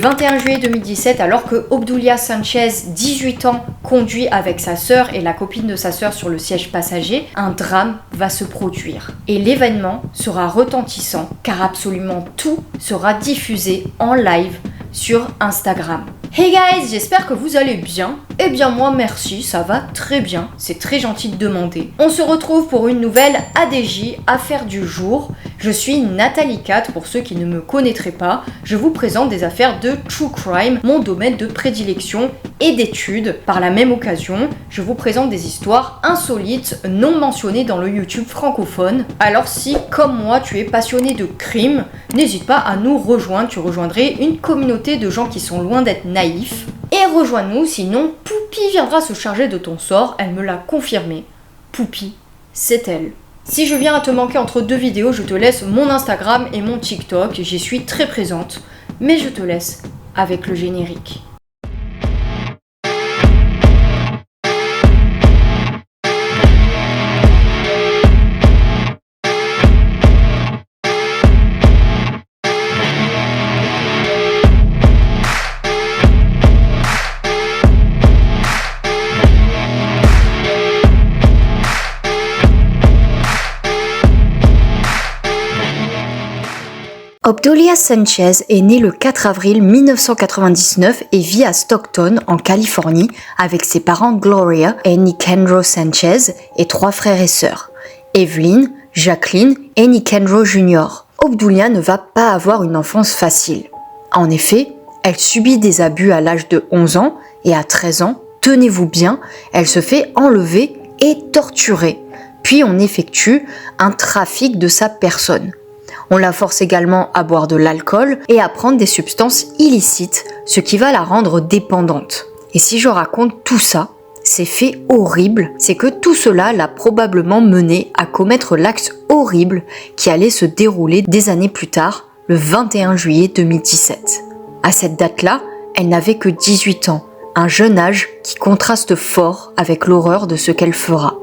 21 juillet 2017, alors que Obdoulia Sanchez, 18 ans, conduit avec sa sœur et la copine de sa sœur sur le siège passager, un drame va se produire. Et l'événement sera retentissant car absolument tout sera diffusé en live sur Instagram. Hey guys, j'espère que vous allez bien. Eh bien moi merci, ça va très bien, c'est très gentil de demander. On se retrouve pour une nouvelle ADJ, affaire du jour. Je suis Nathalie Cat, pour ceux qui ne me connaîtraient pas. Je vous présente des affaires de true crime, mon domaine de prédilection et d'étude. Par la même occasion, je vous présente des histoires insolites, non mentionnées dans le YouTube francophone. Alors si, comme moi, tu es passionné de crime, n'hésite pas à nous rejoindre. Tu rejoindrais une communauté de gens qui sont loin d'être naïfs. Et rejoins-nous, sinon Poupie viendra se charger de ton sort, elle me l'a confirmé. Poupie, c'est elle. Si je viens à te manquer entre deux vidéos, je te laisse mon Instagram et mon TikTok, j'y suis très présente, mais je te laisse avec le générique. Obdoulia Sanchez est née le 4 avril 1999 et vit à Stockton, en Californie, avec ses parents Gloria et Nicandro Sanchez et 3 frères et sœurs, Evelyn, Jacqueline et Nicandro Jr. Obdoulia ne va pas avoir une enfance facile. En effet, elle subit des abus à l'âge de 11 ans et à 13 ans, tenez-vous bien, elle se fait enlever et torturer. Puis on effectue un trafic de sa personne. On la force également à boire de l'alcool et à prendre des substances illicites, ce qui va la rendre dépendante. Et si je raconte tout ça, ces faits horribles, c'est que tout cela l'a probablement menée à commettre l'acte horrible qui allait se dérouler des années plus tard, le 21 juillet 2017. À cette date-là, elle n'avait que 18 ans, un jeune âge qui contraste fort avec l'horreur de ce qu'elle fera.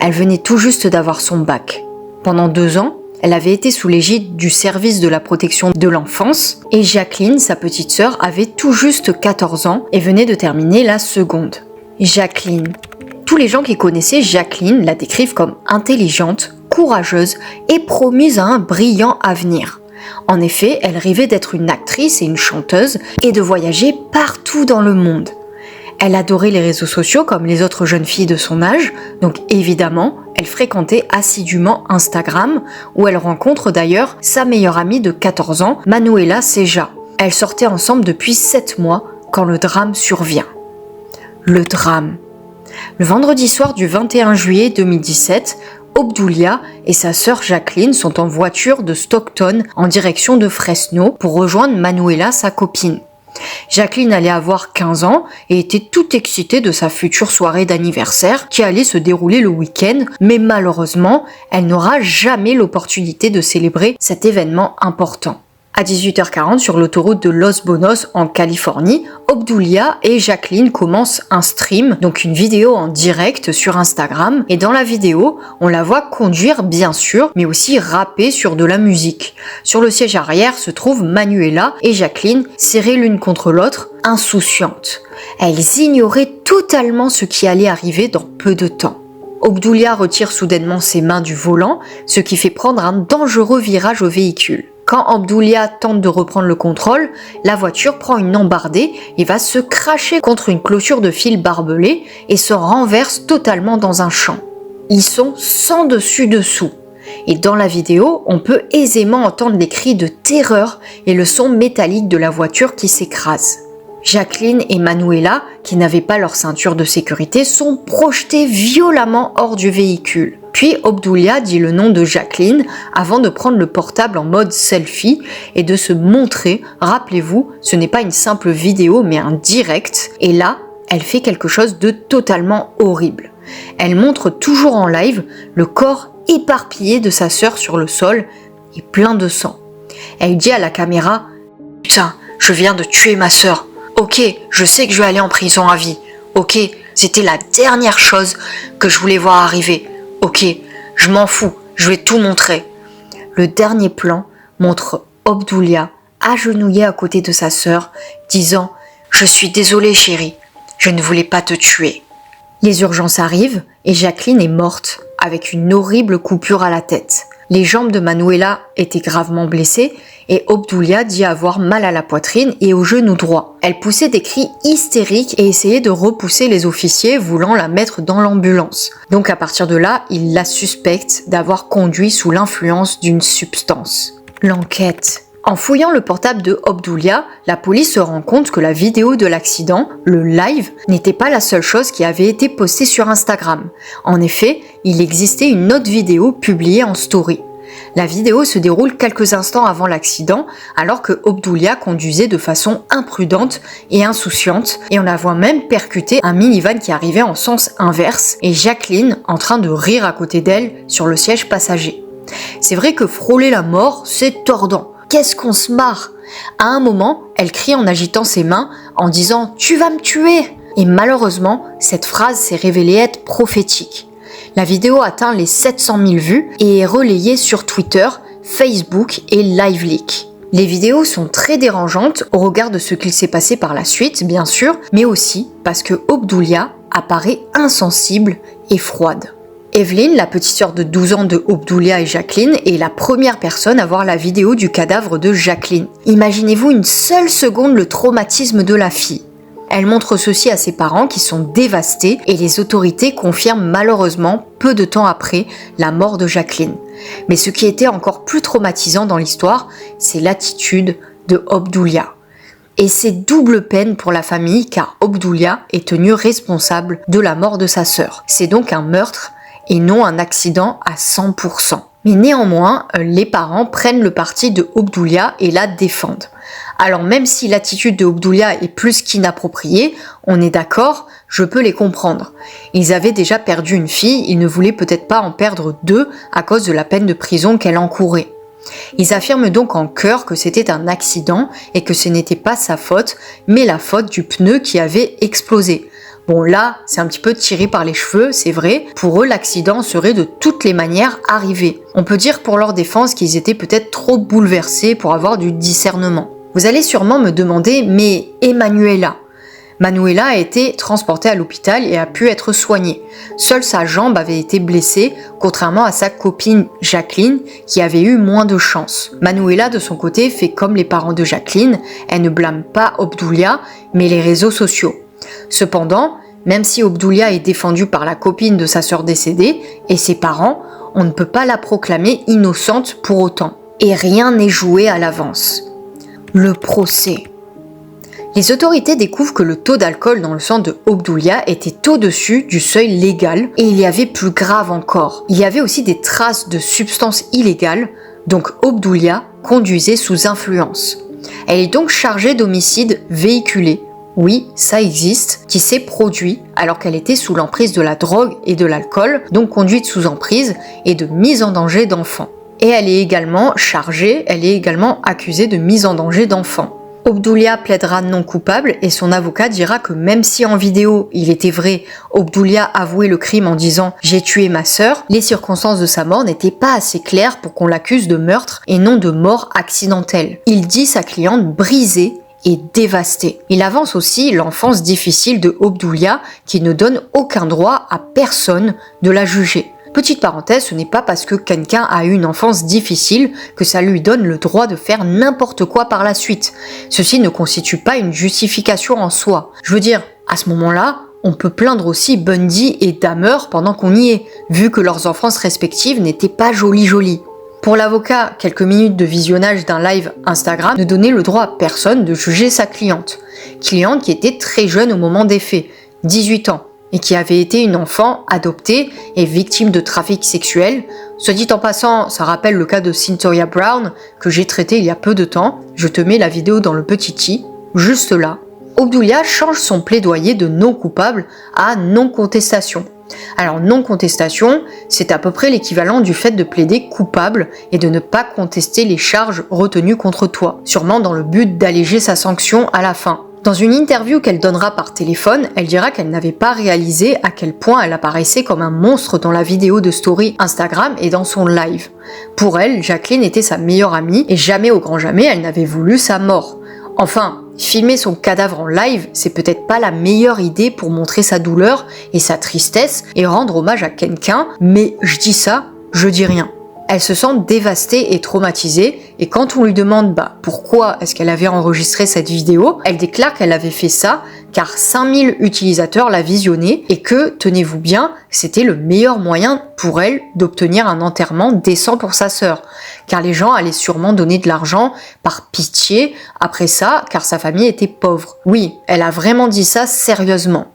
Elle venait tout juste d'avoir son bac. Pendant 2 ans, elle avait été sous l'égide du service de la protection de l'enfance et Jacqueline, sa petite sœur, avait tout juste 14 ans et venait de terminer la seconde. Jacqueline. Tous les gens qui connaissaient Jacqueline la décrivent comme intelligente, courageuse et promise à un brillant avenir. En effet, elle rêvait d'être une actrice et une chanteuse et de voyager partout dans le monde. Elle adorait les réseaux sociaux comme les autres jeunes filles de son âge, donc évidemment, elle fréquentait assidûment Instagram, où elle rencontre d'ailleurs sa meilleure amie de 14 ans, Manuela Ceja. Elles sortaient ensemble depuis 7 mois quand le drame survient. Le drame. Le vendredi soir du 21 juillet 2017, Obdoulia et sa sœur Jacqueline sont en voiture de Stockton en direction de Fresno pour rejoindre Manuela, sa copine. Jacqueline allait avoir 15 ans et était toute excitée de sa future soirée d'anniversaire qui allait se dérouler le week-end, mais malheureusement, elle n'aura jamais l'opportunité de célébrer cet événement important. À 18h40 sur l'autoroute de Los Bonos en Californie, Obdoulia et Jacqueline commencent un stream, donc une vidéo en direct sur Instagram, et dans la vidéo, on la voit conduire bien sûr, mais aussi rapper sur de la musique. Sur le siège arrière se trouvent Manuela et Jacqueline, serrées l'une contre l'autre, insouciantes. Elles ignoraient totalement ce qui allait arriver dans peu de temps. Obdoulia retire soudainement ses mains du volant, ce qui fait prendre un dangereux virage au véhicule. Quand Obdoulia tente de reprendre le contrôle, la voiture prend une embardée et va se cracher contre une clôture de fil barbelé et se renverse totalement dans un champ. Ils sont sans dessus-dessous. Et dans la vidéo, on peut aisément entendre les cris de terreur et le son métallique de la voiture qui s'écrase. Jacqueline et Manuela, qui n'avaient pas leur ceinture de sécurité, sont projetées violemment hors du véhicule. Puis Obdoulia dit le nom de Jacqueline avant de prendre le portable en mode selfie et de se montrer. Rappelez-vous, ce n'est pas une simple vidéo mais un direct. Et là, elle fait quelque chose de totalement horrible. Elle montre toujours en live le corps éparpillé de sa sœur sur le sol et plein de sang. Elle dit à la caméra « Putain, je viens de tuer ma sœur. Ok, je sais que je vais aller en prison à vie. Ok, c'était la dernière chose que je voulais voir arriver. Ok, je m'en fous, je vais tout montrer. » Le dernier plan montre Obdoulia agenouillé à côté de sa sœur, disant « Je suis désolée chérie, je ne voulais pas te tuer ». Les urgences arrivent et Jacqueline est morte avec une horrible coupure à la tête. Les jambes de Manuela étaient gravement blessées et Obdulia dit avoir mal à la poitrine et au genou droit. Elle poussait des cris hystériques et essayait de repousser les officiers voulant la mettre dans l'ambulance. Donc à partir de là, il la suspecte d'avoir conduit sous l'influence d'une substance. L'enquête. En fouillant le portable de Obdulia, la police se rend compte que la vidéo de l'accident, le live, n'était pas la seule chose qui avait été postée sur Instagram. En effet, il existait une autre vidéo publiée en story. La vidéo se déroule quelques instants avant l'accident, alors que Obdulia conduisait de façon imprudente et insouciante, et on la voit même percuter un minivan qui arrivait en sens inverse, et Jacqueline en train de rire à côté d'elle sur le siège passager. C'est vrai que frôler la mort, c'est tordant. Qu'est-ce qu'on se marre? À un moment, elle crie en agitant ses mains, en disant « Tu vas me tuer !» Et malheureusement, cette phrase s'est révélée être prophétique. La vidéo atteint les 700 000 vues et est relayée sur Twitter, Facebook et LiveLeak. Les vidéos sont très dérangeantes au regard de ce qu'il s'est passé par la suite, bien sûr, mais aussi parce que Obdulia apparaît insensible et froide. Evelyn, la petite sœur de 12 ans de Obdulia et Jacqueline, est la première personne à voir la vidéo du cadavre de Jacqueline. Imaginez-vous une seule seconde le traumatisme de la fille. Elle montre ceci à ses parents qui sont dévastés et les autorités confirment malheureusement peu de temps après la mort de Jacqueline. Mais ce qui était encore plus traumatisant dans l'histoire, c'est l'attitude de Obdulia. Et c'est double peine pour la famille car Obdulia est tenue responsable de la mort de sa sœur. C'est donc un meurtre et non un accident à 100%. Mais néanmoins, les parents prennent le parti de Obdulia et la défendent. Alors même si l'attitude de Obdulia est plus qu'inappropriée, on est d'accord, je peux les comprendre. Ils avaient déjà perdu une fille, ils ne voulaient peut-être pas en perdre deux à cause de la peine de prison qu'elle encourait. Ils affirment donc en chœur que c'était un accident et que ce n'était pas sa faute, mais la faute du pneu qui avait explosé. Bon là, c'est un petit peu tiré par les cheveux, c'est vrai. Pour eux, l'accident serait de toutes les manières arrivé. On peut dire pour leur défense qu'ils étaient peut-être trop bouleversés pour avoir du discernement. Vous allez sûrement me demander, mais et Manuela? Manuela a été transportée à l'hôpital et a pu être soignée. Seule sa jambe avait été blessée, contrairement à sa copine Jacqueline, qui avait eu moins de chance. Manuela, de son côté, fait comme les parents de Jacqueline, elle ne blâme pas Obdulia, mais les réseaux sociaux. Cependant, même si Obdulia est défendue par la copine de sa sœur décédée et ses parents, on ne peut pas la proclamer innocente pour autant. Et rien n'est joué à l'avance. Le procès. Les autorités découvrent que le taux d'alcool dans le sang de Obdulia était au-dessus du seuil légal et il y avait plus grave encore. Il y avait aussi des traces de substances illégales, donc Obdulia conduisait sous influence. Elle est donc chargée d'homicide véhiculé. Oui, ça existe, qui s'est produit alors qu'elle était sous l'emprise de la drogue et de l'alcool, donc conduite sous emprise et de mise en danger d'enfants. Et elle est également accusée de mise en danger d'enfants. Obdulia plaidera non coupable et son avocat dira que même si en vidéo, il était vrai, Obdulia avouait le crime en disant « j'ai tué ma sœur », les circonstances de sa mort n'étaient pas assez claires pour qu'on l'accuse de meurtre et non de mort accidentelle. Il dit sa cliente brisée et dévastée. Il avance aussi l'enfance difficile de Obdulia qui ne donne aucun droit à personne de la juger. Petite parenthèse, ce n'est pas parce que quelqu'un a eu une enfance difficile que ça lui donne le droit de faire n'importe quoi par la suite. Ceci ne constitue pas une justification en soi. Je veux dire, à ce moment-là, on peut plaindre aussi Bundy et Dahmer pendant qu'on y est, vu que leurs enfances respectives n'étaient pas jolies. Pour l'avocat, quelques minutes de visionnage d'un live Instagram ne donnaient le droit à personne de juger sa cliente. Cliente qui était très jeune au moment des faits, 18 ans, et qui avait été une enfant adoptée et victime de trafic sexuel. Soit dit en passant, ça rappelle le cas de Cyntoia Brown que j'ai traité il y a peu de temps. Je te mets la vidéo dans le petit i, juste là. Obdulia change son plaidoyer de non coupable à non contestation. Alors non contestation, c'est à peu près l'équivalent du fait de plaider coupable et de ne pas contester les charges retenues contre toi, sûrement dans le but d'alléger sa sanction à la fin. Dans une interview qu'elle donnera par téléphone, elle dira qu'elle n'avait pas réalisé à quel point elle apparaissait comme un monstre dans la vidéo de story Instagram et dans son live. Pour elle, Jacqueline était sa meilleure amie et jamais au grand jamais elle n'avait voulu sa mort. Enfin, filmer son cadavre en live, c'est peut-être pas la meilleure idée pour montrer sa douleur et sa tristesse et rendre hommage à quelqu'un, mais je dis ça, je dis rien. Elle se sent dévastée et traumatisée et quand on lui demande pourquoi est-ce qu'elle avait enregistré cette vidéo, elle déclare qu'elle avait fait ça car 5000 utilisateurs la visionnaient et que, tenez-vous bien, c'était le meilleur moyen pour elle d'obtenir un enterrement décent pour sa sœur. Car les gens allaient sûrement donner de l'argent par pitié après ça car sa famille était pauvre. Oui, elle a vraiment dit ça sérieusement.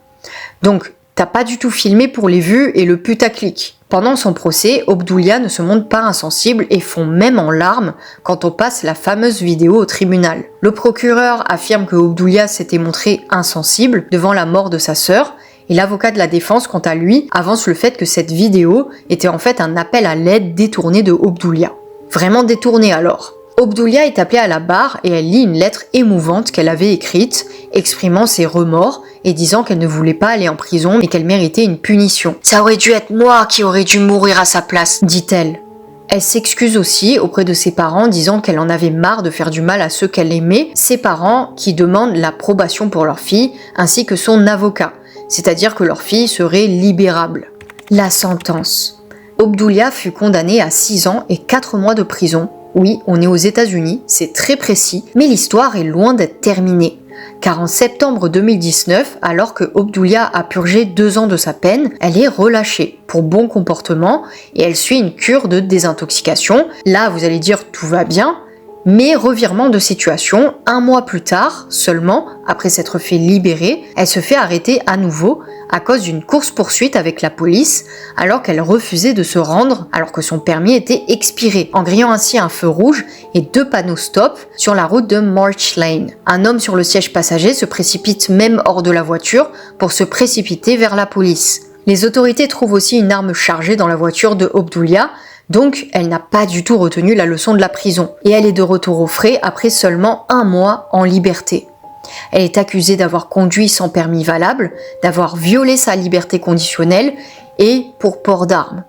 Donc, t'as pas du tout filmé pour les vues et le putaclic. Pendant son procès, Obdoulia ne se montre pas insensible et fond même en larmes quand on passe la fameuse vidéo au tribunal. Le procureur affirme que Obdoulia s'était montré insensible devant la mort de sa sœur et l'avocat de la défense, quant à lui, avance le fait que cette vidéo était en fait un appel à l'aide détourné de Obdoulia. Vraiment détourné alors. Obdoulia est appelée à la barre et elle lit une lettre émouvante qu'elle avait écrite, exprimant ses remords et disant qu'elle ne voulait pas aller en prison mais qu'elle méritait une punition. « Ça aurait dû être moi qui aurais dû mourir à sa place », dit-elle. Elle s'excuse aussi auprès de ses parents disant qu'elle en avait marre de faire du mal à ceux qu'elle aimait, ses parents qui demandent l'approbation pour leur fille ainsi que son avocat, c'est-à-dire que leur fille serait libérable. La sentence. Obdoulia fut condamnée à 6 ans et 4 mois de prison. Oui, on est aux États-Unis, c'est très précis, mais l'histoire est loin d'être terminée. Car en septembre 2019, alors que Obdoulia a purgé 2 ans de sa peine, elle est relâchée pour bon comportement et elle suit une cure de désintoxication. Là, vous allez dire tout va bien, mais revirement de situation, 1 mois plus tard, seulement, après s'être fait libérer, elle se fait arrêter à nouveau à cause d'une course-poursuite avec la police alors qu'elle refusait de se rendre alors que son permis était expiré, en grillant ainsi un feu rouge et 2 panneaux stop sur la route de March Lane. Un homme sur le siège passager se précipite même hors de la voiture pour se précipiter vers la police. Les autorités trouvent aussi une arme chargée dans la voiture de Obdoulia, donc elle n'a pas du tout retenu la leçon de la prison et elle est de retour au frais après seulement 1 mois en liberté. Elle est accusée d'avoir conduit sans permis valable, d'avoir violé sa liberté conditionnelle et pour port d'armes.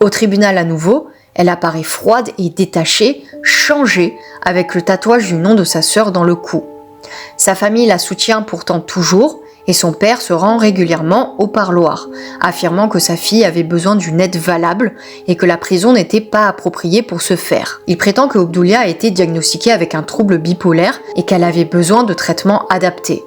Au tribunal à nouveau, elle apparaît froide et détachée, changée, avec le tatouage du nom de sa sœur dans le cou. Sa famille la soutient pourtant toujours et son père se rend régulièrement au parloir, affirmant que sa fille avait besoin d'une aide valable et que la prison n'était pas appropriée pour ce faire. Il prétend que Obdoulia a été diagnostiquée avec un trouble bipolaire et qu'elle avait besoin de traitements adaptés.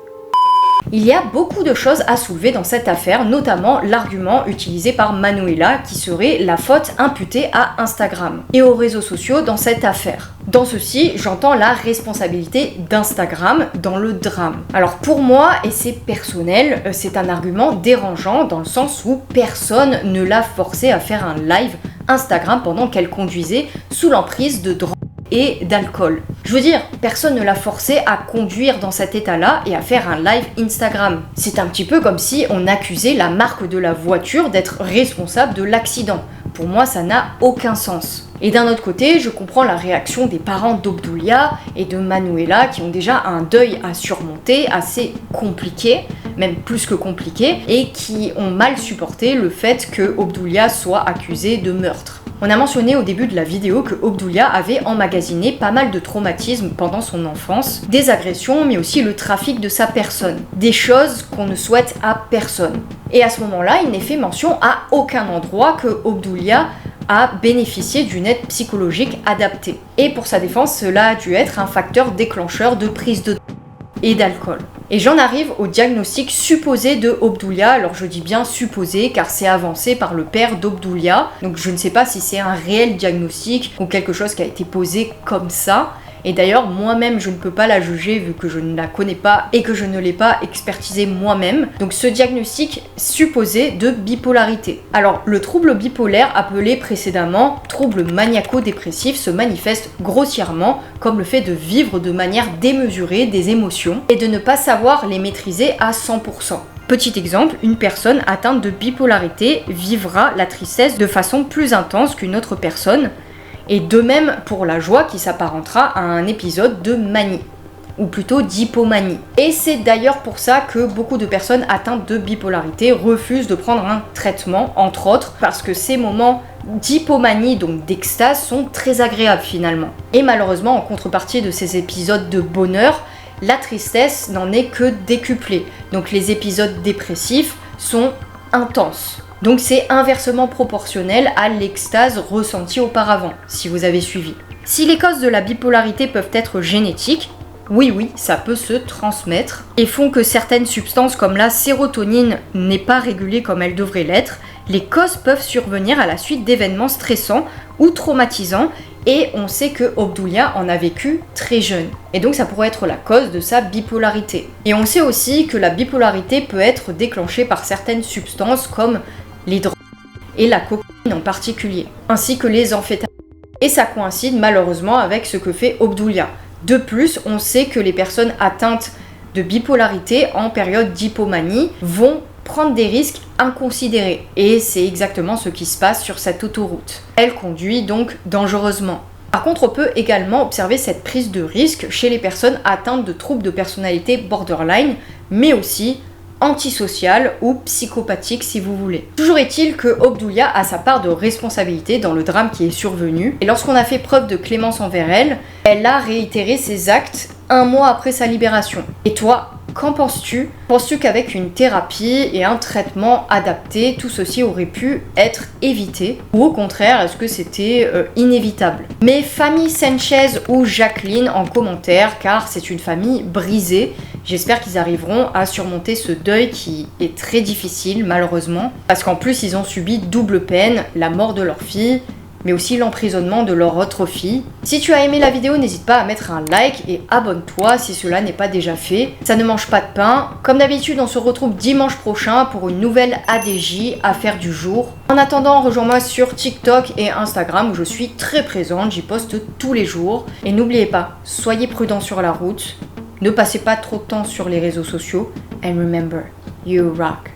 Il y a beaucoup de choses à soulever dans cette affaire, notamment l'argument utilisé par Manuela qui serait la faute imputée à Instagram et aux réseaux sociaux dans cette affaire. Dans ceci, j'entends la responsabilité d'Instagram dans le drame. Alors pour moi, et c'est personnel, c'est un argument dérangeant dans le sens où personne ne l'a forcé à faire un live Instagram pendant qu'elle conduisait sous l'emprise de drogue et d'alcool. Je veux dire, personne ne l'a forcé à conduire dans cet état-là et à faire un live Instagram. C'est un petit peu comme si on accusait la marque de la voiture d'être responsable de l'accident. Pour moi, ça n'a aucun sens. Et d'un autre côté, je comprends la réaction des parents d'Obdoulia et de Manuela qui ont déjà un deuil à surmonter assez compliqué, même plus que compliqué, et qui ont mal supporté le fait que Obdoulia soit accusée de meurtre. On a mentionné au début de la vidéo que Obdoulia avait emmagasiné pas mal de traumatismes pendant son enfance, des agressions mais aussi le trafic de sa personne, des choses qu'on ne souhaite à personne. Et à ce moment-là, il n'est fait mention à aucun endroit que Obdoulia a bénéficié d'une aide psychologique adaptée. Et pour sa défense, cela a dû être un facteur déclencheur de prise de drogue et d'alcool. Et j'en arrive au diagnostic supposé de Obdoulia, alors je dis bien supposé car c'est avancé par le père d'Obdoulia, donc je ne sais pas si c'est un réel diagnostic ou quelque chose qui a été posé comme ça. Et d'ailleurs, moi-même, je ne peux pas la juger vu que je ne la connais pas et que je ne l'ai pas expertisée moi-même. Donc ce diagnostic supposé de bipolarité. Alors, le trouble bipolaire appelé précédemment trouble maniaco-dépressif se manifeste grossièrement comme le fait de vivre de manière démesurée des émotions et de ne pas savoir les maîtriser à 100%. Petit exemple, une personne atteinte de bipolarité vivra la tristesse de façon plus intense qu'une autre personne, et de même pour la joie qui s'apparentera à un épisode de manie. ou plutôt d'hypomanie. Et c'est d'ailleurs pour ça que beaucoup de personnes atteintes de bipolarité refusent de prendre un traitement, entre autres, parce que ces moments d'hypomanie, donc d'extase, sont très agréables finalement. Et malheureusement, en contrepartie de ces épisodes de bonheur, la tristesse n'en est que décuplée. Donc les épisodes dépressifs sont intenses. Donc c'est inversement proportionnel à l'extase ressentie auparavant, si vous avez suivi. Si les causes de la bipolarité peuvent être génétiques, oui, ça peut se transmettre et font que certaines substances comme la sérotonine n'est pas régulée comme elle devrait l'être. Les causes peuvent survenir à la suite d'événements stressants ou traumatisants et on sait que Obdoulia en a vécu très jeune. Et donc ça pourrait être la cause de sa bipolarité. Et on sait aussi que la bipolarité peut être déclenchée par certaines substances comme les drogues et la cocaïne en particulier, ainsi que les amphétamines. Et ça coïncide malheureusement avec ce que fait Obdoulia. De plus, on sait que les personnes atteintes de bipolarité en période d'hypomanie vont prendre des risques inconsidérés. Et c'est exactement ce qui se passe sur cette autoroute. Elle conduit donc dangereusement. Par contre, on peut également observer cette prise de risque chez les personnes atteintes de troubles de personnalité borderline, mais aussi antisocial ou psychopathique si vous voulez. Toujours est-il que Obdoulia a sa part de responsabilité dans le drame qui est survenu, et lorsqu'on a fait preuve de clémence envers elle, elle a réitéré ses actes 1 mois après sa libération. Et toi, qu'en penses-tu ? Penses-tu qu'avec une thérapie et un traitement adapté, tout ceci aurait pu être évité ? Ou au contraire, est-ce que c'était inévitable ? Mais famille Sanchez ou Jacqueline en commentaire, car c'est une famille brisée. J'espère qu'ils arriveront à surmonter ce deuil qui est très difficile, malheureusement. Parce qu'en plus, ils ont subi double peine, la mort de leur fille, mais aussi l'emprisonnement de leur autre fille. Si tu as aimé la vidéo, n'hésite pas à mettre un like et abonne-toi si cela n'est pas déjà fait. Ça ne mange pas de pain. Comme d'habitude, on se retrouve dimanche prochain pour une nouvelle ADJ, affaire du jour. En attendant, rejoins-moi sur TikTok et Instagram où je suis très présente, j'y poste tous les jours. Et n'oubliez pas, soyez prudents sur la route, ne passez pas trop de temps sur les réseaux sociaux, and remember, you rock.